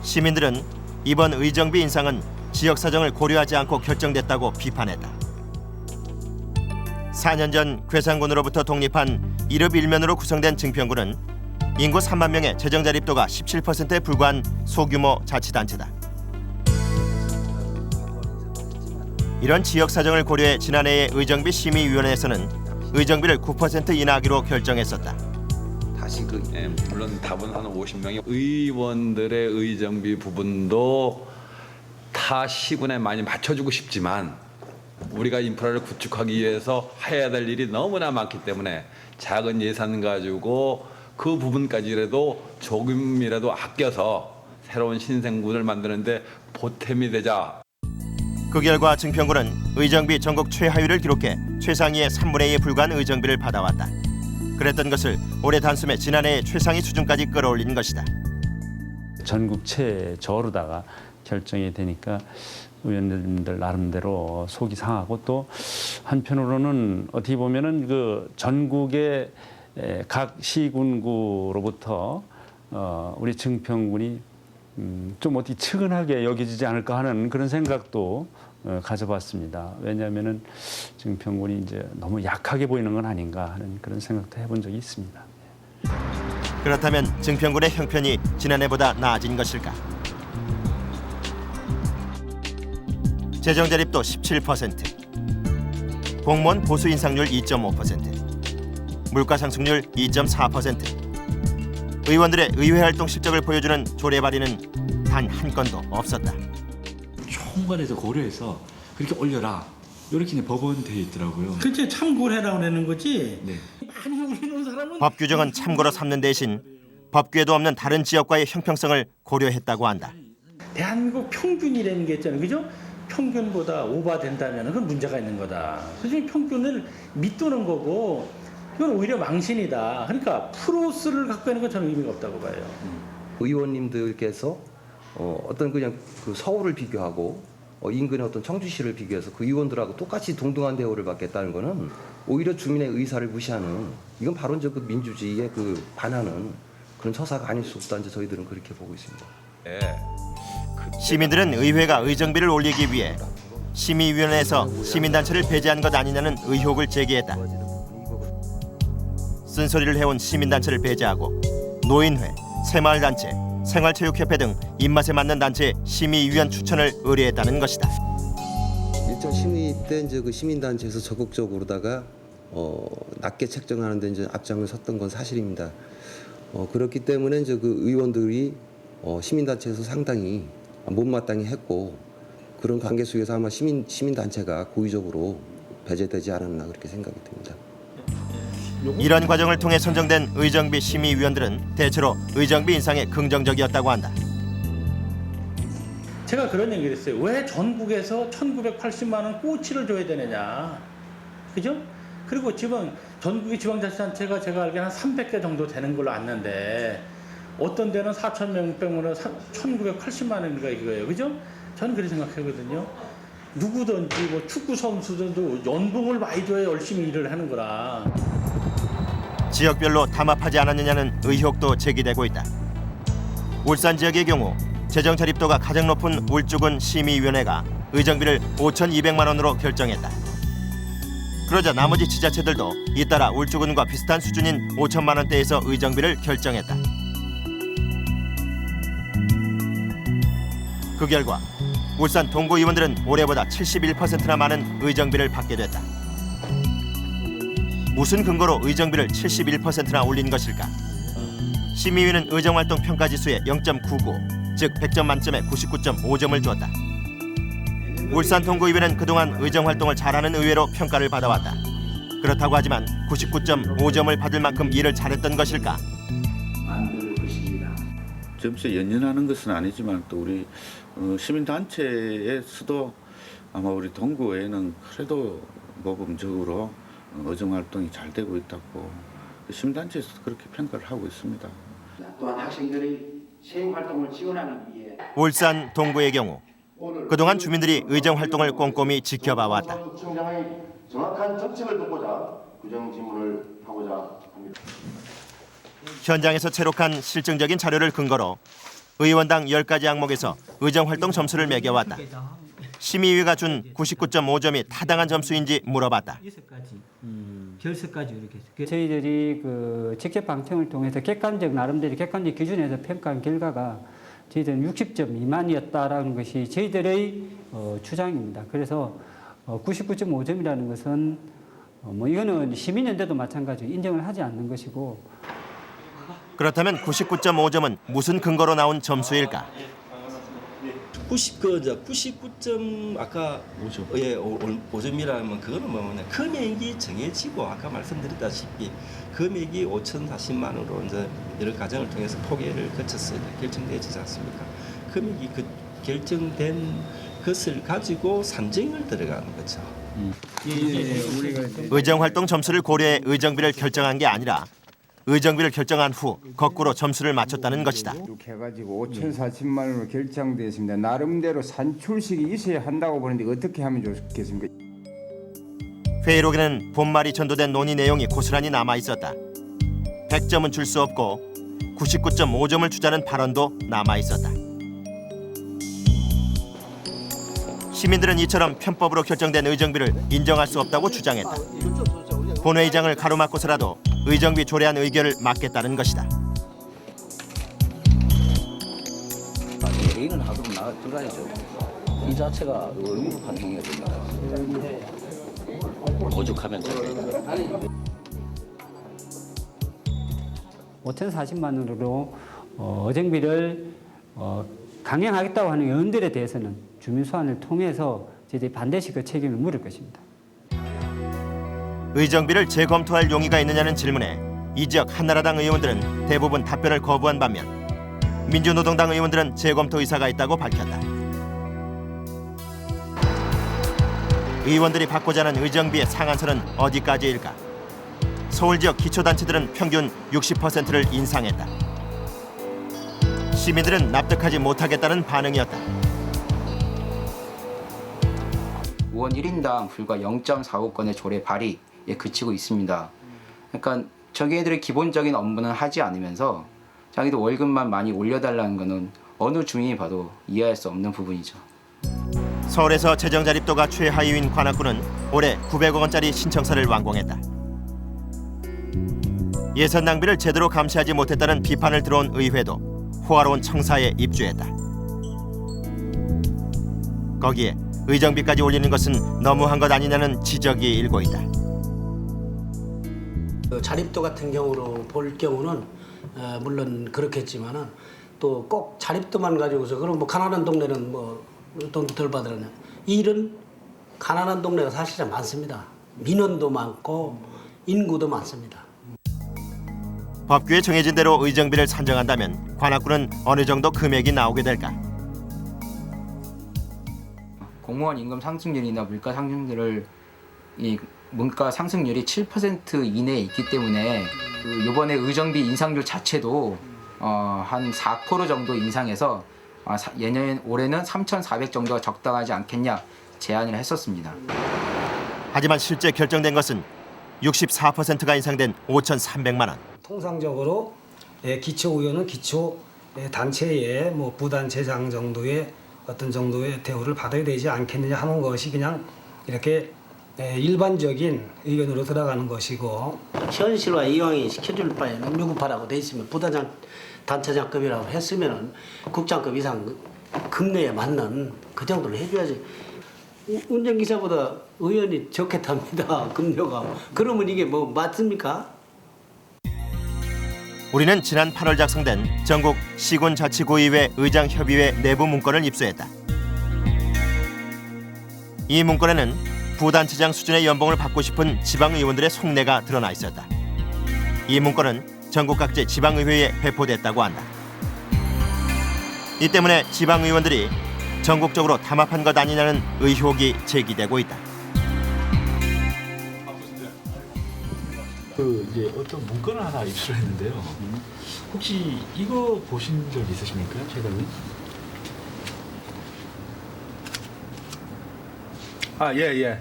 시민들은 이번 의정비 인상은 지역 사정을 고려하지 않고 결정됐다고 비판했다. 4년 전 괴산군으로부터 독립한 일읍 일면으로 구성된 증평구는 인구 3만 명의 재정 자립도가 17%에 불과한 소규모 자치단체다. 이런 지역 사정을 고려해 지난해의 의정비 심의위원회에서는 의정비를 9% 인하하기로 결정했었다. 다시 물론 답은 한 50명의 의원들의 의정비 부분도 타 시군에 많이 맞춰주고 싶지만 우리가 인프라를 구축하기 위해서 해야 될 일이 너무나 많기 때문에 작은 예산 가지고 그 부분까지라도 조금이라도 아껴서 새로운 신생군을 만드는데 보탬이 되자. 그 결과 증평구는 의정비 전국 최하위를 기록해 최상위의 3분의 2에 불과한 의정비를 받아왔다. 그랬던 것을 올해 단숨에 지난해의 최상위 수준까지 끌어올린 것이다. 전국 최저로다가 결정이 되니까 의원님들 나름대로 속이 상하고 또 한편으로는 어떻게 보면은 그 전국의 각 시군구로부터 우리 증평군이 좀 어떻게 측은하게 여겨지지 않을까 하는 그런 생각도 가져봤습니다. 왜냐하면은 증평군이 이제 너무 약하게 보이는 건 아닌가 하는 그런 생각도 해본 적이 있습니다. 그렇다면 증평군의 형편이 지난해보다 나아진 것일까? 재정 자립도 17%, 공무원 보수 인상률 2.5%, 물가 상승률 2.4%, 의원들의 의회 활동 실적을 보여주는 조례 발의는 단 한 건도 없었다. 총괄해서 고려해서 그렇게 올려라. 이렇게 법원 되어 있더라고요. 그치, 참고를 해라 그러는 거지. 네. 많이 올리는 사람은 법 규정은 참고로 삼는 대신 법규에도 없는 다른 지역과의 형평성을 고려했다고 한다. 대한민국 평균이라는 게 있잖아요. 그죠? 평균보다 오버된다면 그건 문제가 있는 거다. 그중에 평균을 밑도는 거고 이건 오히려 망신이다. 그러니까 프로스를 갖고 있는 건 저는 의미가 없다고 봐요. 의원님들께서 어떤 그냥 그 서울을 비교하고 인근의 어떤 청주시를 비교해서 그 의원들하고 똑같이 동등한 대우를 받겠다는 거는 오히려 주민의 의사를 무시하는, 이건 바로 이제 그 민주주의에 그 반하는 그런 처사가 아닐 수 없다. 이제 저희들은 그렇게 보고 있습니다. 시민들은 의회가 의정비를 올리기 위해 심의위원회에서 시민단체를 배제한 것 아니냐는 의혹을 제기했다. 쓴소리를 해온 시민단체를 배제하고 노인회, 새마을단체, 생활체육협회 등 입맛에 맞는 단체의 심의위원 추천을 의뢰했다는 것이다. 일정 심의 때 이제 그 시민단체에서 적극적으로다가 낮게 책정하는 데 이제 앞장을 섰던 건 사실입니다. 그렇기 때문에 이제 그 의원들이 시민단체에서 상당히 못마땅히 했고, 그런 관계 속에서 아마 시민단체가 고의적으로 배제되지 않았나 그렇게 생각이 듭니다. 이런 과정을 통해 선정된 의정비 심의위원들은 대체로 의정비 인상에 긍정적이었다고 한다. 제가 그런 얘기를 했어요. 왜 전국에서 1980만 원 꼬치를 줘야 되느냐. 그죠? 그리고 전국의 지방자치단체가 제가 알기로는 한 300개 정도 되는 걸로 아는데 어떤 데는 4,600만 원, 1,980만 원인가 이거예요. 그죠? 저는 그렇게 생각하거든요. 누구든지 뭐 축구 선수들도 연봉을 많이 줘야 열심히 일을 하는 거라. 지역별로 담합하지 않았느냐는 의혹도 제기되고 있다. 울산 지역의 경우 재정 자립도가 가장 높은 울주군 심의위원회가 의정비를 5,200만 원으로 결정했다. 그러자 나머지 지자체들도 잇따라 울주군과 비슷한 수준인 5천만 원대에서 의정비를 결정했다. 그 결과 울산 동구 의원들은 올해보다 71%나 많은 의정비를 받게 됐다. 무슨 근거로 의정비를 71%나 올린 것일까? 심의위는 의정활동 평가지수에 0.99, 즉 100점 만점에 99.5점을 주었다. 울산 동구의회는 그동안 의정활동을 잘하는 의회로 평가를 받아왔다. 그렇다고 하지만 99.5점을 받을 만큼 일을 잘했던 것일까? 점수에 연연하는 것은 아니지만 또 우리 시민단체에서도 아마 우리 동구에는 그래도 모범적으로 의정활동이 잘 되고 있다고 시민단체에서도 그렇게 평가를 하고 있습니다. 또한 학생들의 체육활동을 지원하는 위해 울산 동구의 경우 그동안 주민들이 의정활동을 꼼꼼히 지켜봐 왔다. 총장의 정확한 정책을 듣고자 규정 질문을 하고자 합니다. 현장에서 체록한 실증적인 자료를 근거로 의원당 10가지 항목에서 의정활동 점수를 매겨왔다. 심의위가 준 99.5점이 타당한 점수인지 물어봤다. 결석까지 이렇게 저희들이 그 직접 방청을 통해서 나름대로 객관적 기준에서 평가한 결과가 저희들은 60점 미만이었다라는 것이 저희들의 주장입니다. 그래서 99.5점이라는 것은 이거는 시민연대도 마찬가지로 인정을 하지 않는 것이고. 그렇다면 99.5점은 무슨 근거로 나온 점수일까? 99점 아까 5점이라면 그거는 뭐냐 금액이 정해지고 아까 말씀드렸다시피 금액이 5,040만 원으로 이제 여러 과정을 통해서 포개를 거쳐서 결정되지 않습니까? 금액이 그 결정된 것을 가지고 산정을 들어가는 거죠. 의정활동 점수를 고려해 의정비를 결정한 게 아니라 의정비를 결정한 후 거꾸로 점수를 맞췄다는 것이다. 이렇게 해가지고 5,040만 원으로 결정되었습니다. 나름대로 산출식이 있어야 한다고 보는데 어떻게 하면 좋겠습니까? 회의록에는 본말이 전도된 논의 내용이 고스란히 남아 있었다. 100점은 줄 수 없고 99.5점을 주자는 발언도 남아 있었다. 시민들은 이처럼 편법으로 결정된 의정비를 인정할 수 없다고 주장했다. 본회의장을 가로막고서라도 의정비 조례안 의결을 막겠다는 것이다. 개인은 하도록 들어가야죠. 이 자체가 의무로 반영해야 됩니다. 오죽하면 됩니다. 5,040만 원으로 의정비를 강행하겠다고 하는 의원들에 대해서는 주민 소환을 통해서 저희들이 반드시 그 책임을 물을 것입니다. 의정비를 재검토할 용의가 있느냐는 질문에 이 지역 한나라당 의원들은 대부분 답변을 거부한 반면 민주노동당 의원들은 재검토 의사가 있다고 밝혔다. 의원들이 받고자 하는 의정비의 상한선은 어디까지일까? 서울 지역 기초단체들은 평균 60%를 인상했다. 시민들은 납득하지 못하겠다는 반응이었다. 의원 1인당 불과 0.45건의 조례 발의에 그치고 있습니다. 그러니까 자기들의 기본적인 업무는 하지 않으면서 자기도 월급만 많이 올려달라는 것은 어느 주민이 봐도 이해할 수 없는 부분이죠. 서울에서 재정 자립도가 최하위인 관악구는 올해 900억 원짜리 신청서를 완공했다. 예산 낭비를 제대로 감시하지 못했다는 비판을 들어온 의회도 호화로운 청사에 입주했다. 거기에 의정비까지 올리는 것은 너무한 것 아니냐는 지적이 일고 있다. 자립도 같은 경우로 볼 경우는 물론 그렇겠지만은 또 꼭 자립도만 가지고서 그럼 뭐 가난한 동네는 뭐 돈도 덜 받으려냐. 이런 가난한 동네가 사실은 많습니다. 민원도 많고 인구도 많습니다. 법규에 정해진 대로 의정비를 산정한다면 관악구는 어느 정도 금액이 나오게 될까? 공무원 임금 상승률이나 물가 상승률을 이 물가 상승률이 7% 이내에 있기 때문에 이번에 의정비 인상률 자체도 한 4% 정도 인상해서 예년 올해는 3,400 정도가 적당하지 않겠냐 제안을 했었습니다. 하지만 실제 결정된 것은 64%가 인상된 5,300만 원. 통상적으로 기초의원은 기초 단체의 뭐 부단 재장 정도의 어떤 정도의 대우를 받아야 되지 않겠느냐 하는 것이 그냥 이렇게 일반적인 의견으로 들어가는 것이고 현실화 이왕이 시켜줄 바에는 유급하라고 돼 있으면 부단장 단체장급이라고 했으면은 국장급 이상 급내에 맞는 그 정도를 해줘야지. 운전기사보다 의원이 적게 탑니다. 급료가. 그러면 이게 뭐 맞습니까? 우리는 지난 8월 작성된 전국 시군자치구의회 의장협의회 내부 문건을 입수했다. 이 문건에는 부단체장 수준의 연봉을 받고 싶은 지방의원들의 속내가 드러나 있었다. 이 문건은 전국 각지 지방의회에 배포됐다고 한다. 이 때문에 지방의원들이 전국적으로 담합한 것 아니냐는 의혹이 제기되고 있다. 이제 어떤 문건을 하나 입수했는데요. 혹시 이거 보신 적 있으십니까, 최대님?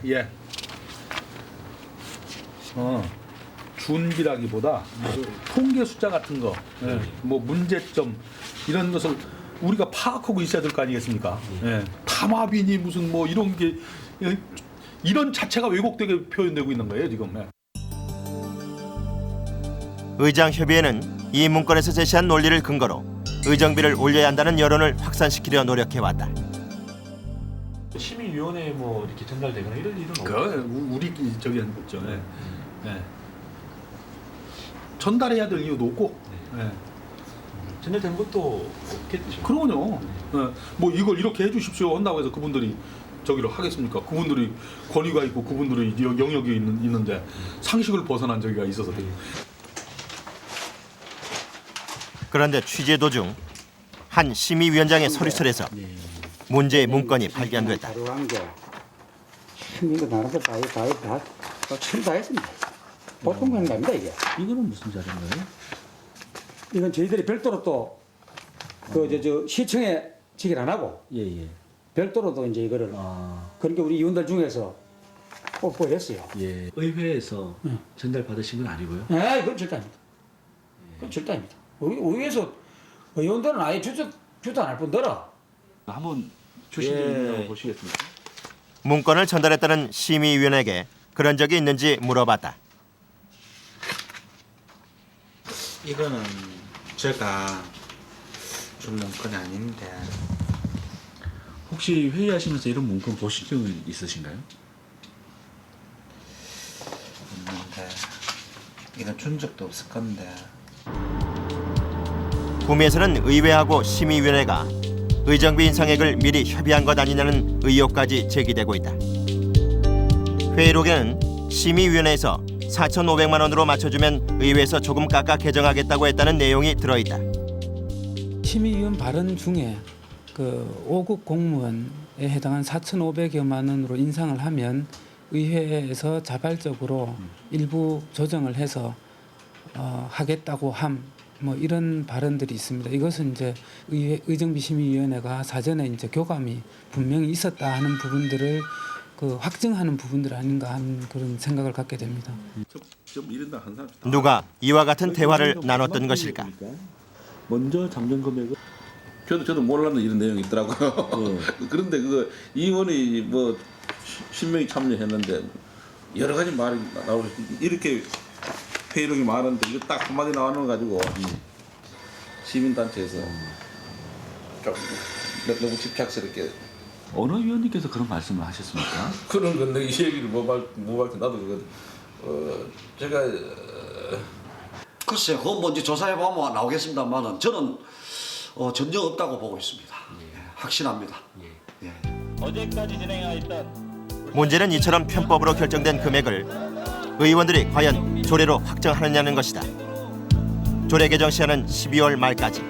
예. 준비라기보다 통계 숫자 같은 거, 뭐 문제점 이런 것을 우리가 파악하고 있어야 될 거 아니겠습니까? 담합이니 무슨 뭐 이런 게 이런 자체가 왜곡되게 표현되고 있는 거예요 지금. 의장협의회는 이 문건에서 제시한 논리를 근거로 의정비를 올려야 한다는 여론을 확산시키려 노력해왔다. 심의위원회에 뭐 이렇게 전달되거나 이럴 일은 없고. 우리 저기 한 거죠. 전달해야 될 이유도 없고. 전달된 것도 없겠죠. 그러면요. 뭐 이걸 이렇게 해주십시오 한다고 해서 그분들이 저기를 하겠습니까? 그분들이 권위가 있고 그분들이 영역이 있는데 상식을 벗어난 저기가 있어서. 그런데 취재 도중 한 심의위원장의 서류설에서 문제의 문건이 발견됐다. 이거 나름대로 다 했습니다. 보통 거는 겁니다 이게. 이거는 무슨 자료인가요? 이건 저희들이 별도로 또 저 시청에 지기를 안 하고 별도로 또 이제 이거를 그러니까 우리 의원들 중에서 뽀뽀했어요. 의회에서 전달 받으신 건 아니고요? 그건 절대 아닙니다. 그건 절대 아닙니다. 의회에서 의원들은 아예 주도 안 할 뿐더러 한번 주신 적 있냐고 보시겠습니까? 문건을 전달했다는 심의위원에게 그런 적이 있는지 물어봤다. 이거는 제가 준 문건이 아닌데. 혹시 회의하시면서 이런 문건 보신 적은 있으신가요? 없는데 이건 준 적도 없을 건데. 구미에서는 의회하고 심의위원회가 의정비 인상액을 미리 협의한 것 아니냐는 의혹까지 제기되고 있다. 회의록에는 심의위원회에서 4,500만 원으로 맞춰주면 의회에서 조금 깎아 개정하겠다고 했다는 내용이 들어있다. 심의위원 발언 중에 그 5급 공무원에 해당한 4,500여만 원으로 인상을 하면 의회에서 자발적으로 일부 조정을 해서 하겠다고 뭐 이런 발언들이 있습니다. 이것은 이제 의정비심의위원회가 사전에 이제 교감이 분명히 있었다 하는 부분들을 그 확증하는 부분들 아닌가 하는 그런 생각을 갖게 됩니다. 누가 이와 같은 대화를 나눴던 것일까? 먼저 잠정 금액을 저도 몰랐는 이런 내용이 있더라고요. 그런데 그 의원이 뭐 10명이 참여했는데 여러 가지 말이 나오고 이렇게 회의록이 많은데 이거 딱 한마디 나오는 거 가지고 시민단체에서 좀 너무 집착스럽게. 어느 위원님께서 그런 말씀을 하셨습니까? 그런 건데 이 얘기를 뭐 밝혀 나도 그거 제가 글쎄 그건 뭔지 조사해 보면 나오겠습니다만은 저는 전혀 없다고 보고 있습니다. 확신합니다. 어제까지 진행하였던 문제는 이처럼 편법으로 결정된 금액을 의원들이 과연 조례로 확정하느냐는 것이다. 조례 개정 시한은 12월 말까지.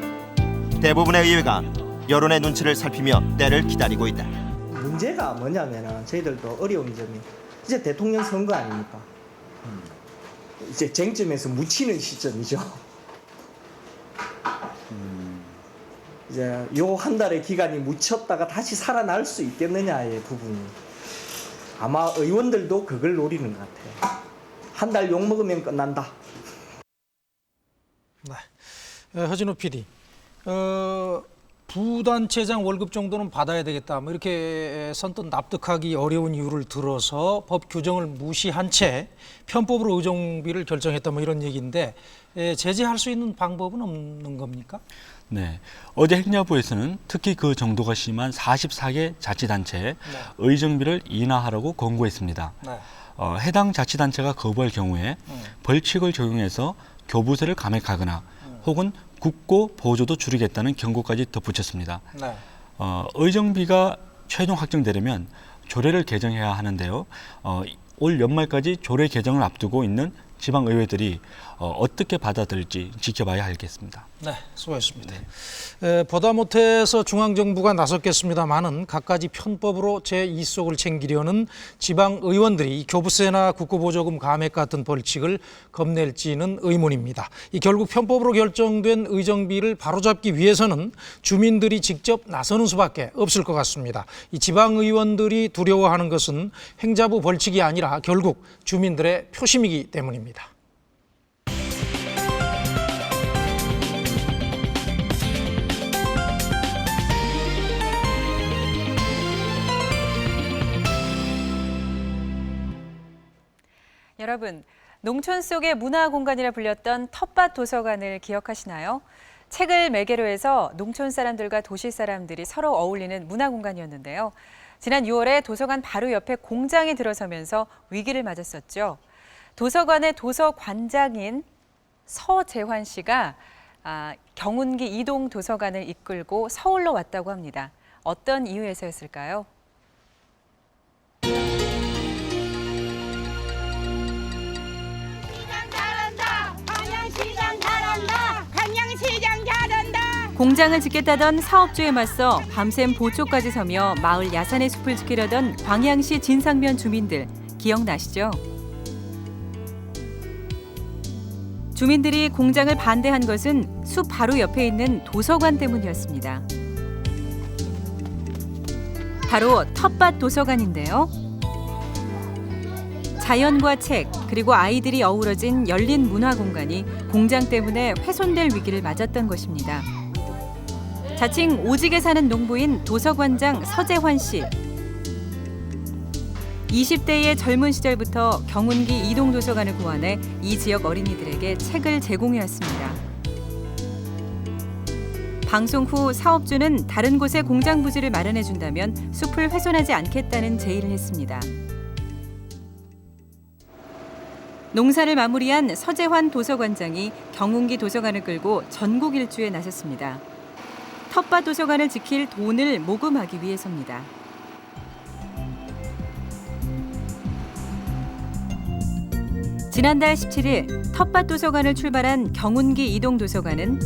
대부분의 의회가 여론의 눈치를 살피며 때를 기다리고 있다. 문제가 뭐냐면은 저희들도 어려운 점이 이제 대통령 선거 아닙니까? 이제 쟁점에서 묻히는 시점이죠. 이제 요 한 달의 기간이 묻혔다가 다시 살아날 수 있겠느냐의 부분이 아마 의원들도 그걸 노리는 것 같아요. 한 달 욕 먹으면 끝난다. 네. 허진호 PD. 부단체장 월급 정도는 받아야 되겠다. 뭐 이렇게 선뜻 납득하기 어려운 이유를 들어서 법 규정을 무시한 채 편법으로 의정비를 결정했다. 뭐 이런 얘기인데 제재할 수 있는 방법은 없는 겁니까? 네. 어제 행자부에서는 특히 그 정도가 심한 44개 자치단체에 의정비를 인하하라고 권고했습니다. 네. 해당 자치단체가 거부할 경우에 벌칙을 적용해서 교부세를 감액하거나 혹은 국고 보조도 줄이겠다는 경고까지 덧붙였습니다. 네. 의정비가 최종 확정되려면 조례를 개정해야 하는데요. 올 연말까지 조례 개정을 앞두고 있는 지방의회들이 어떻게 받아들일지 지켜봐야 알겠습니다. 네, 수고하셨습니다. 보다 못해서 중앙정부가 나섰겠습니다만은 갖가지 편법으로 제2속을 챙기려는 지방의원들이 교부세나 국고보조금 감액 같은 벌칙을 겁낼지는 의문입니다. 이 결국 편법으로 결정된 의정비를 바로잡기 위해서는 주민들이 직접 나서는 수밖에 없을 것 같습니다. 이 지방의원들이 두려워하는 것은 행자부 벌칙이 아니라 결국 주민들의 표심이기 때문입니다. 여러분, 농촌 속의 문화 공간이라 불렸던 텃밭 도서관을 기억하시나요? 책을 매개로 해서 농촌 사람들과 도시 사람들이 서로 어울리는 문화 공간이었는데요. 지난 6월에 도서관 바로 옆에 공장이 들어서면서 위기를 맞았었죠. 도서관의 도서관장인 서재환 씨가 경운기 이동 도서관을 이끌고 서울로 왔다고 합니다. 어떤 이유에서였을까요? 공장을 짓겠다던 사업주에 맞서 밤샘 보초까지 서며 마을 야산의 숲을 지키려던 광양시 진상면 주민들 기억나시죠? 주민들이 공장을 반대한 것은 숲 바로 옆에 있는 도서관 때문이었습니다. 바로 텃밭 도서관인데요. 자연과 책, 그리고 아이들이 어우러진 열린 문화 공간이 공장 때문에 훼손될 위기를 맞았던 것입니다. 자칭 오직에 사는 농부인 도서관장 서재환 씨. 20대의 젊은 시절부터 경운기 이동도서관을 고안해 이 지역 어린이들에게 책을 제공해왔습니다. 방송 후 사업주는 다른 곳에 공장 부지를 마련해준다면 숲을 훼손하지 않겠다는 제의를 했습니다. 농사를 마무리한 서재환 도서관장이 경운기 도서관을 끌고 전국 일주에 나섰습니다. 텃밭 도서관을 지킬 돈을 모금하기 위해서입니다. 지난달 17일 텃밭 도서관을 출발한 경운기 이동도서관은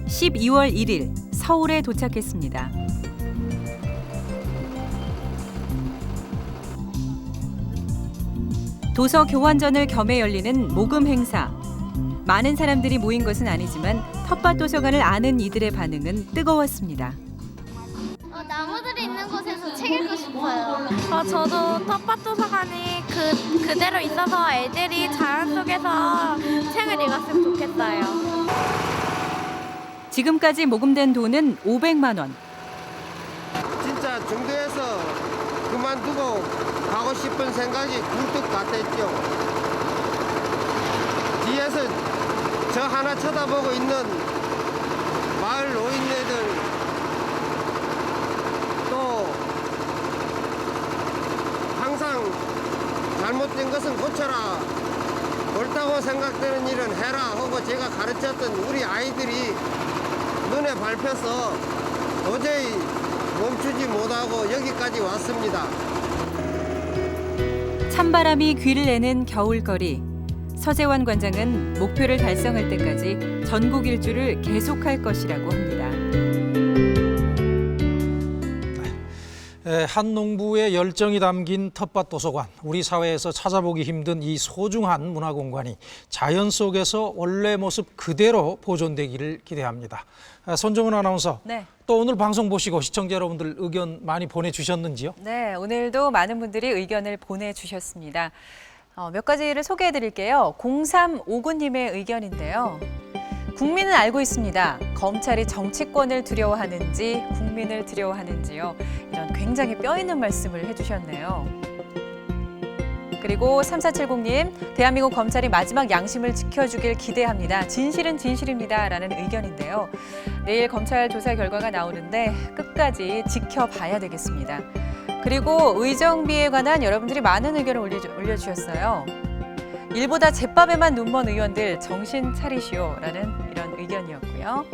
12월 1일 서울에 도착했습니다. 도서 교환전을 겸해 열리는 모금 행사. 많은 사람들이 모인 것은 아니지만 텃밭 도서관을 아는 이들의 반응은 뜨거웠습니다. 나무들이 있는 곳에서 책 읽고 싶어요. 저도 텃밭 도서관이 그대로 있어서 애들이 자연 속에서 책을 읽었으면 좋겠어요. 지금까지 모금된 돈은 500만 원. 진짜 중도에서 그만두고 가고 싶은 생각이 굴뚝 같았죠. 뒤에서 저 하나 쳐다보고 있는 마을 노인네들, 또 항상 잘못된 것은 고쳐라, 옳다고 생각되는 일은 해라 하고 제가 가르쳤던 우리 아이들이 눈에 밟혀서 도저히 멈추지 못하고 여기까지 왔습니다. 찬바람이 귀를 내는 겨울거리. 서재환 관장은 목표를 달성할 때까지 전국 일주를 계속할 것이라고 합니다. 한 농부의 열정이 담긴 텃밭 도서관, 우리 사회에서 찾아보기 힘든 이 소중한 문화공간이 자연 속에서 원래 모습 그대로 보존되기를 기대합니다. 손정은 아나운서, 네. 또 오늘 방송 보시고 시청자 여러분들 의견 많이 보내주셨는지요? 네, 오늘도 많은 분들이 의견을 보내주셨습니다. 몇 가지를 소개해드릴게요. 0359님의 의견인데요. 국민은 알고 있습니다. 검찰이 정치권을 두려워하는지 국민을 두려워하는지요. 이런 굉장히 뼈 있는 말씀을 해주셨네요. 그리고 3470님, 대한민국 검찰이 마지막 양심을 지켜주길 기대합니다. 진실은 진실입니다. 라는 의견인데요. 내일 검찰 조사 결과가 나오는데 끝까지 지켜봐야 되겠습니다. 그리고 의정비에 관한 여러분들이 많은 의견을 올려주셨어요. 일보다 제밥에만 눈먼 의원들 정신 차리시오라는 이런 의견이었고요.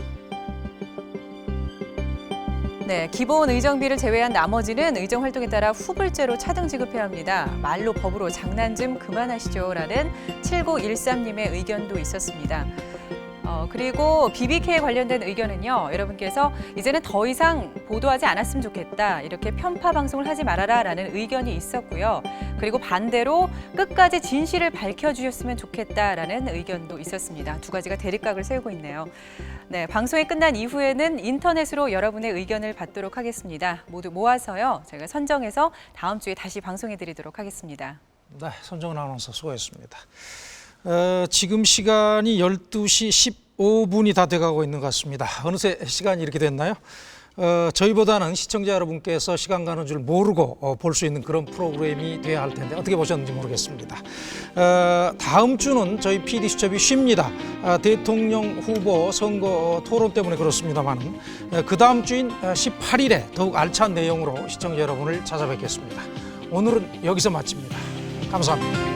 네, 기본 의정비를 제외한 나머지는 의정 활동에 따라 후불제로 차등 지급해야 합니다. 말로 법으로 장난 좀 그만하시죠라는 7913님의 의견도 있었습니다. 그리고 BBK에 관련된 의견은요. 여러분께서 이제는 더 이상 보도하지 않았으면 좋겠다. 이렇게 편파 방송을 하지 말아라 라는 의견이 있었고요. 그리고 반대로 끝까지 진실을 밝혀주셨으면 좋겠다라는 의견도 있었습니다. 두 가지가 대립각을 세우고 있네요. 네, 방송이 끝난 이후에는 인터넷으로 여러분의 의견을 받도록 하겠습니다. 모두 모아서요. 저희가 선정해서 다음 주에 다시 방송해드리도록 하겠습니다. 네, 손정은 아나운서 수고했습니다. 지금 시간이 12시 15분이 다 돼가고 있는 것 같습니다. 어느새 시간이 이렇게 됐나요? 저희보다는 시청자 여러분께서 시간 가는 줄 모르고 볼 수 있는 그런 프로그램이 돼야 할 텐데 어떻게 보셨는지 모르겠습니다. 다음 주는 저희 PD수첩이 쉽니다. 대통령 후보 선거 토론 때문에 그렇습니다만 그 다음 주인 18일에 더욱 알찬 내용으로 시청자 여러분을 찾아뵙겠습니다. 오늘은 여기서 마칩니다. 감사합니다.